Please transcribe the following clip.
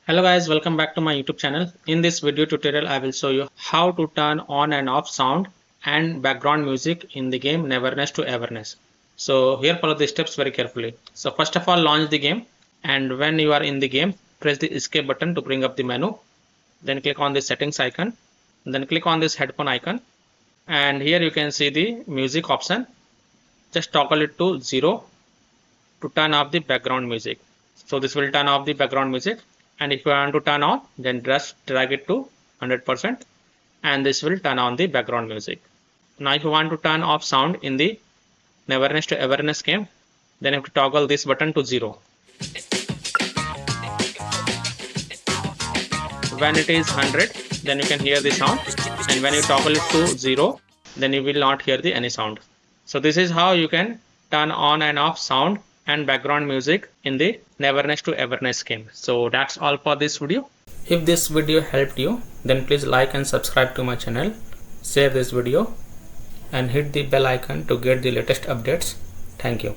Hello guys, welcome back to my YouTube channel. In this video tutorial, I will show you how to turn on and off sound and background music in the game Neverness to Everness. So here follow the steps very carefully. So first of all, launch the game, and when you are in the game, press the escape button to bring up the menu. Then click on the settings icon. Then click on this headphone icon, and here you can see the music option. Just toggle it to 0 to turn off the background music. So this will turn off the background music, and if you want to turn on, then just drag it to 100% and this will turn on the background music. Now if you want to turn off sound in the Neverness to Everness game, then you have to toggle this button to 0. When it is 100, then you can hear the sound, and when you toggle it to 0, then you will not hear any sound. So this is how you can turn on and off sound and background music in the Neverness to Everness game. So that's all for this video. If this video helped you, then please like and subscribe to my channel, share this video and hit the bell icon to get the latest updates. Thank you.